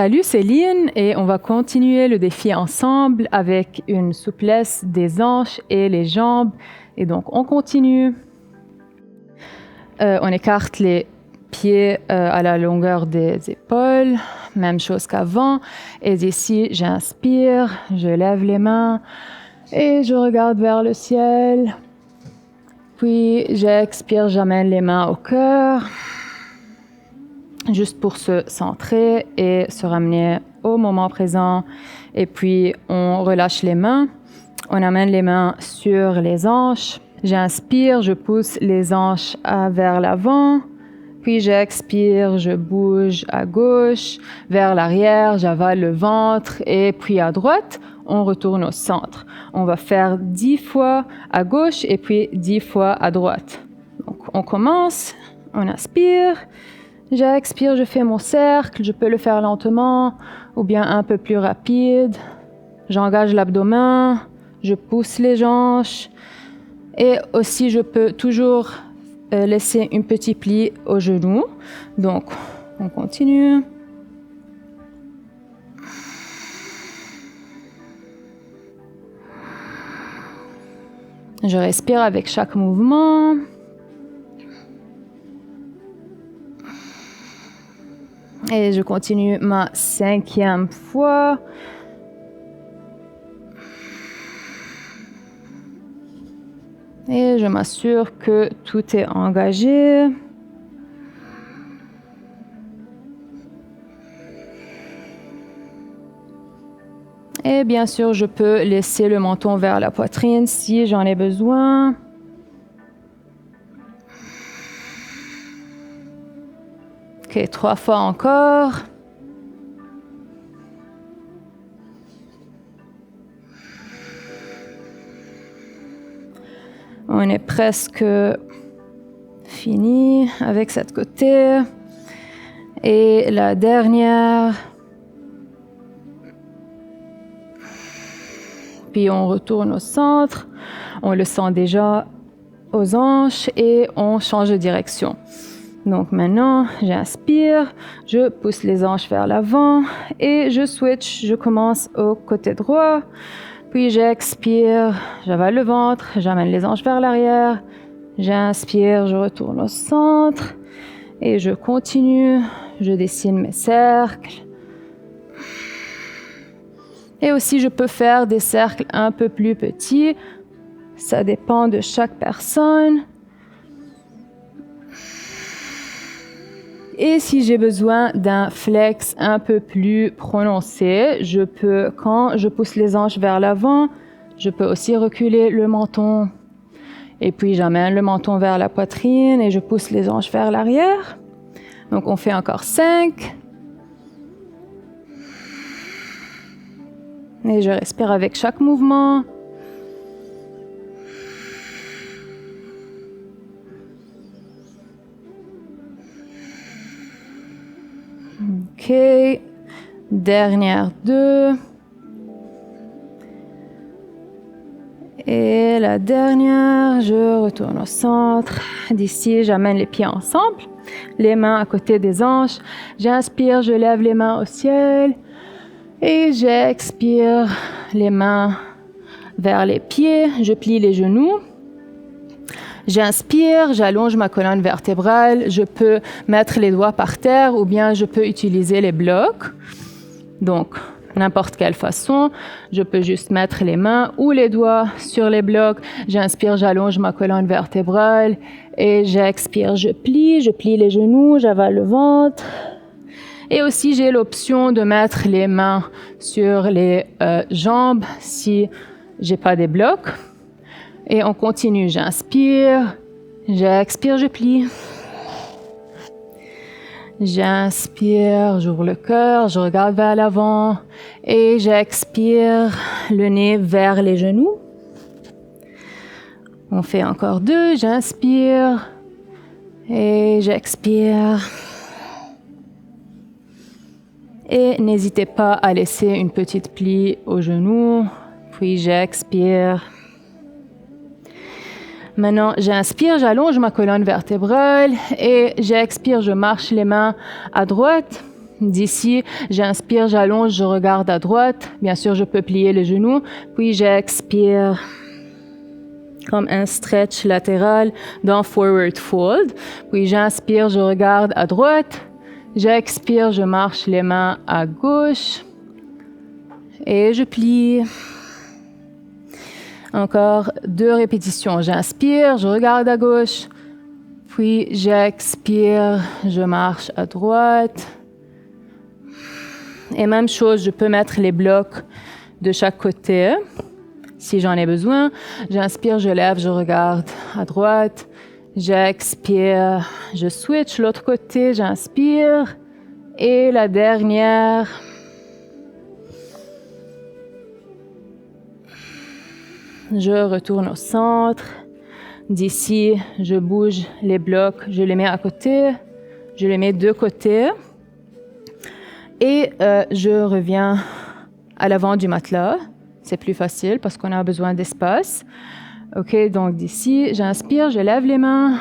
Salut Céline, et on va continuer le défi ensemble avec une souplesse des hanches et les jambes. Et donc on continue. On écarte les pieds à la longueur des épaules, même chose qu'avant. Et ici, j'inspire, je lève les mains et je regarde vers le ciel. Puis j'expire, j'amène les mains au cœur, juste pour se centrer et se ramener au moment présent. Et puis on relâche les mains, on amène les mains sur les hanches. J'inspire, je pousse les hanches vers l'avant. Puis j'expire, je bouge à gauche, vers l'arrière, j'avale le ventre et puis à droite, on retourne au centre. On va faire 10 fois à gauche et puis 10 fois à droite. Donc on commence, on inspire, j'expire, je fais mon cercle, je peux le faire lentement ou bien un peu plus rapide. J'engage l'abdomen, je pousse les hanches et aussi je peux toujours laisser une petite pli au genou. Donc, on continue. Je respire avec chaque mouvement. Et je continue ma 5e fois. Et je m'assure que tout est engagé. Et bien sûr, je peux laisser le menton vers la poitrine si j'en ai besoin. Ok, 3 fois encore. On est presque fini avec cette côté. Et la dernière. Puis on retourne au centre. On le sent déjà aux hanches et on change de direction. Donc maintenant, j'inspire, je pousse les hanches vers l'avant et je switch. Je commence au côté droit. Puis j'expire, j'avale le ventre, j'amène les hanches vers l'arrière. J'inspire, je retourne au centre et je continue. Je dessine mes cercles. Et aussi, je peux faire des cercles un peu plus petits. Ça dépend de chaque personne. Et si j'ai besoin d'un flex un peu plus prononcé, je peux, quand je pousse les hanches vers l'avant, je peux aussi reculer le menton. Et puis j'amène le menton vers la poitrine et je pousse les hanches vers l'arrière. Donc on fait encore 5. Et je respire avec chaque mouvement. Ok, dernière 2. Et la dernière, je retourne au centre. D'ici, j'amène les pieds ensemble, les mains à côté des hanches. J'inspire, je lève les mains au ciel. Et j'expire, les mains vers les pieds. Je plie les genoux. J'inspire, j'allonge ma colonne vertébrale. Je peux mettre les doigts par terre ou bien je peux utiliser les blocs. Donc, n'importe quelle façon. Je peux juste mettre les mains ou les doigts sur les blocs. J'inspire, j'allonge ma colonne vertébrale. Et j'expire, je plie les genoux, j'avale le ventre. Et aussi, j'ai l'option de mettre les mains sur les jambes si j'ai pas des blocs. Et on continue. J'inspire, j'expire, je plie. J'inspire, j'ouvre le cœur, je regarde vers l'avant. Et j'expire, le nez vers les genoux. On fait encore 2. J'inspire et j'expire. Et n'hésitez pas à laisser une petite plie au genou. Puis j'expire. Maintenant, j'inspire, j'allonge ma colonne vertébrale et j'expire, je marche les mains à droite D'ici, j'inspire, j'allonge, je regarde à droite. Bien sûr, je peux plier les genoux. Puis j'expire comme un stretch latéral dans Forward Fold. Puis j'inspire, je regarde à droite. J'expire, je marche les mains à gauche. Et je plie. Encore 2 répétitions. J'inspire, je regarde à gauche. Puis j'expire, je marche à droite. Et même chose, je peux mettre les blocs de chaque côté si j'en ai besoin. J'inspire, je lève, je regarde à droite. J'expire, je switch l'autre côté, j'inspire. Et la dernière. Je retourne au centre. D'ici, je bouge les blocs, je les mets à côté. Je les mets de côté. Et je reviens à l'avant du matelas. C'est plus facile parce qu'on a besoin d'espace. OK, donc d'ici, j'inspire, je lève les mains.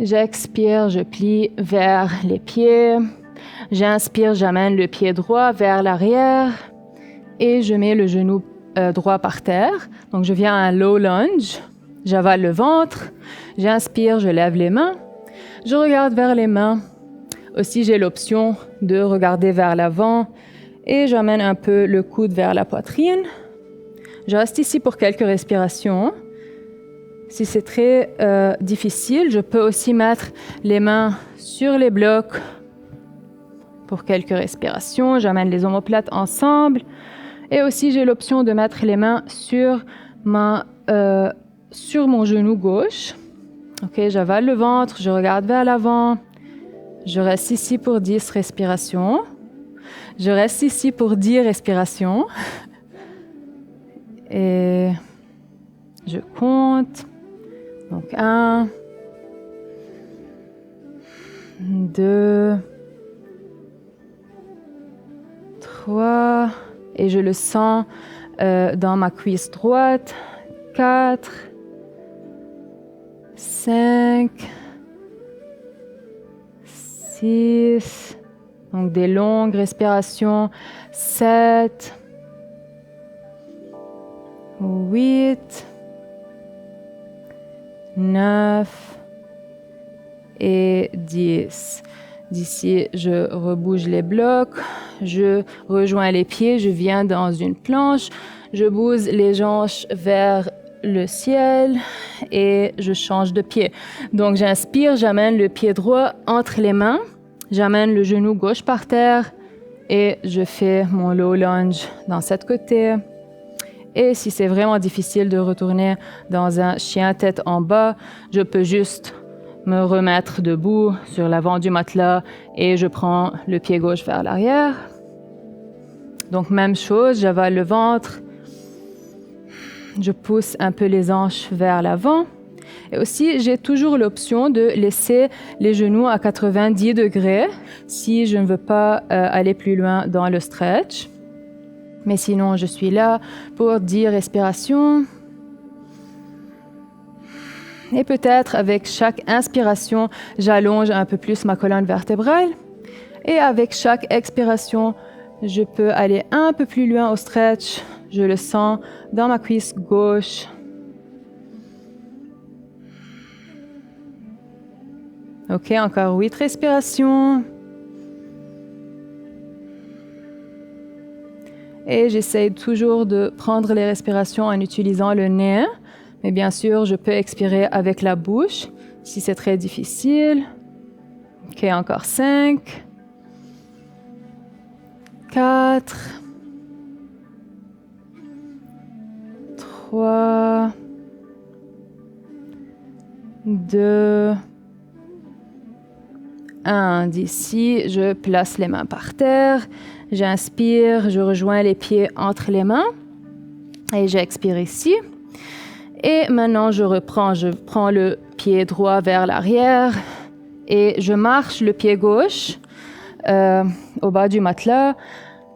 J'expire, je plie vers les pieds. J'inspire, j'amène le pied droit vers l'arrière. Et je mets le genou droit par terre. Donc, je viens à un low lunge. J'avale le ventre. J'inspire, je lève les mains. Je regarde vers les mains. Aussi, j'ai l'option de regarder vers l'avant et j'amène un peu le coude vers la poitrine. Je reste ici pour quelques respirations. Si c'est très difficile, je peux aussi mettre les mains sur les blocs pour quelques respirations. J'amène les omoplates ensemble. Et aussi, j'ai l'option de mettre les mains sur mon genou gauche. OK, j'avale le ventre, je regarde vers l'avant. Je reste ici pour 10 respirations. Je reste ici pour 10 respirations. Et je compte. Donc 1, 2, 3. Et je le sens dans ma cuisse droite. 4, 5, 6, donc des longues respirations, 7, 8, 9 et 10. D'ici, je rebouge les blocs, je rejoins les pieds, je viens dans une planche, je bouge les hanches vers le ciel et je change de pied. Donc j'inspire, j'amène le pied droit entre les mains, j'amène le genou gauche par terre et je fais mon low lunge dans cette côté. Et si c'est vraiment difficile de retourner dans un chien tête en bas, je peux juste me remettre debout sur l'avant du matelas et je prends le pied gauche vers l'arrière. Donc même chose, j'avale le ventre. Je pousse un peu les hanches vers l'avant. Et aussi, j'ai toujours l'option de laisser les genoux à 90 degrés si je ne veux pas aller plus loin dans le stretch. Mais sinon, je suis là pour 10 respirations. Et peut-être avec chaque inspiration, j'allonge un peu plus ma colonne vertébrale. Et avec chaque expiration, je peux aller un peu plus loin au stretch. Je le sens dans ma cuisse gauche. OK, encore 8 respirations. Et j'essaie toujours de prendre les respirations en utilisant le nez. Mais bien sûr, je peux expirer avec la bouche si c'est très difficile. OK, encore 5. 4. 3, 2, 1. D'ici, je place les mains par terre. J'inspire, je rejoins les pieds entre les mains. Et j'expire ici. Et maintenant, je prends le pied droit vers l'arrière. Et je marche le pied gauche au bas du matelas.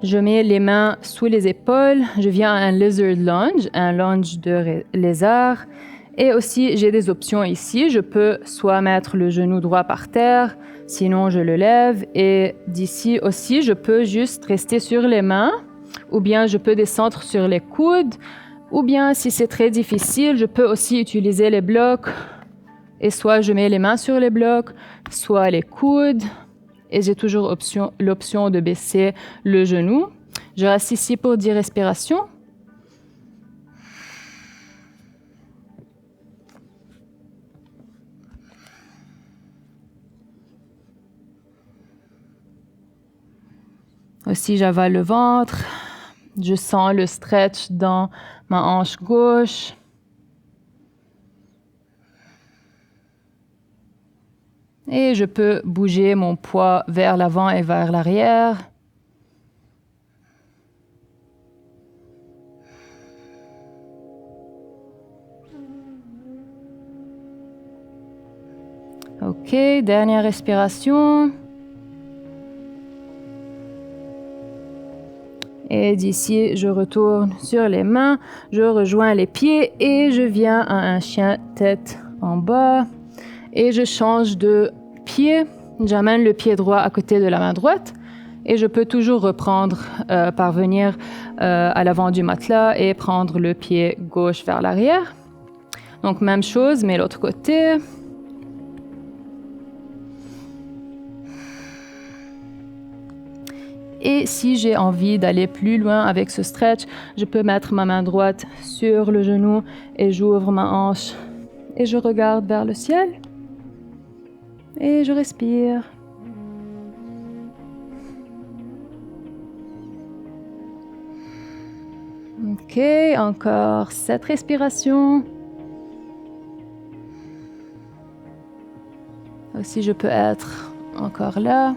Je mets les mains sous les épaules. Je viens à un lizard lunge, un lunge de lézard. Et aussi, j'ai des options ici. Je peux soit mettre le genou droit par terre, sinon je le lève. Et d'ici aussi, je peux juste rester sur les mains, ou bien je peux descendre sur les coudes, ou bien si c'est très difficile, je peux aussi utiliser les blocs. Et soit je mets les mains sur les blocs, soit les coudes. Et j'ai toujours l'option de baisser le genou. Je reste ici pour 10 respirations. Aussi, j'avale le ventre. Je sens le stretch dans ma hanche gauche. Et je peux bouger mon poids vers l'avant et vers l'arrière. OK, dernière respiration. Et d'ici, je retourne sur les mains, je rejoins les pieds et je viens à un chien tête en bas. Et je change de pied. J'amène le pied droit à côté de la main droite. Et je peux toujours reprendre, parvenir à l'avant du matelas et prendre le pied gauche vers l'arrière. Donc même chose, mais l'autre côté. Et si j'ai envie d'aller plus loin avec ce stretch, je peux mettre ma main droite sur le genou et j'ouvre ma hanche et je regarde vers le ciel et je respire. OK, encore 7 respirations. Aussi, je peux être encore là.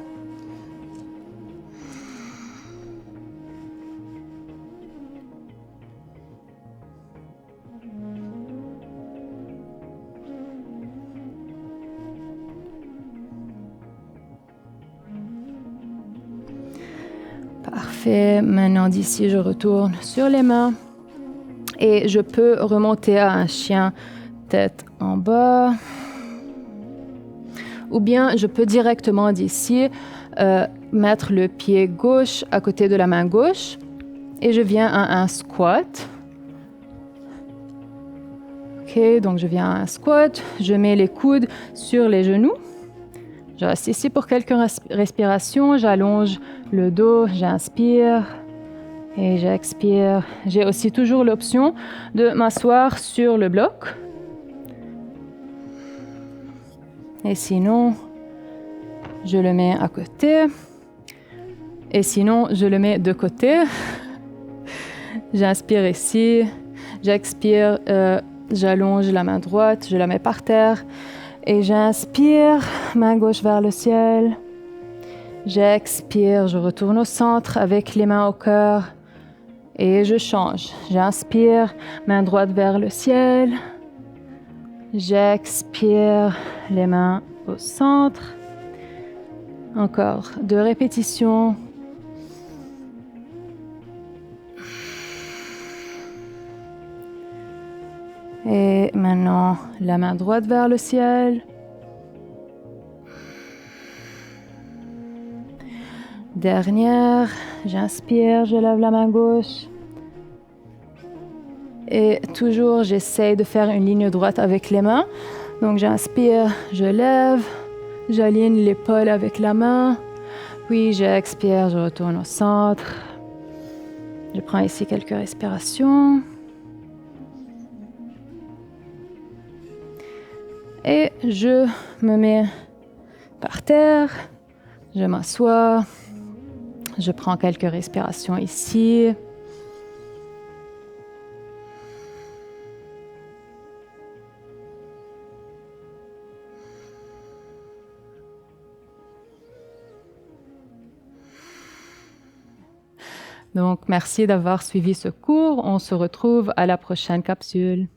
Parfait. Maintenant, d'ici, je retourne sur les mains et je peux remonter à un chien tête en bas. Ou bien, je peux directement d'ici mettre le pied gauche à côté de la main gauche et je viens à un squat. OK, donc je viens à un squat. Je mets les coudes sur les genoux. Je reste ici pour quelques respirations. J'allonge le dos, j'inspire et j'expire. J'ai aussi toujours l'option de m'asseoir sur le bloc. Et sinon, je le mets à côté. Et sinon, je le mets de côté. J'inspire ici. J'expire, j'allonge la main droite, je la mets par terre. Et j'inspire, main gauche vers le ciel. J'expire, je retourne au centre avec les mains au cœur. Et je change. J'inspire, main droite vers le ciel. J'expire, les mains au centre. Encore 2 répétitions. Et maintenant, la main droite vers le ciel. Dernière, j'inspire, je lève la main gauche. Et toujours, j'essaye de faire une ligne droite avec les mains. Donc, j'inspire, je lève, j'aligne l'épaule avec la main. Puis, j'expire, je retourne au centre. Je prends ici quelques respirations. Et je me mets par terre, je m'assois, je prends quelques respirations ici. Donc, merci d'avoir suivi ce cours. On se retrouve à la prochaine capsule.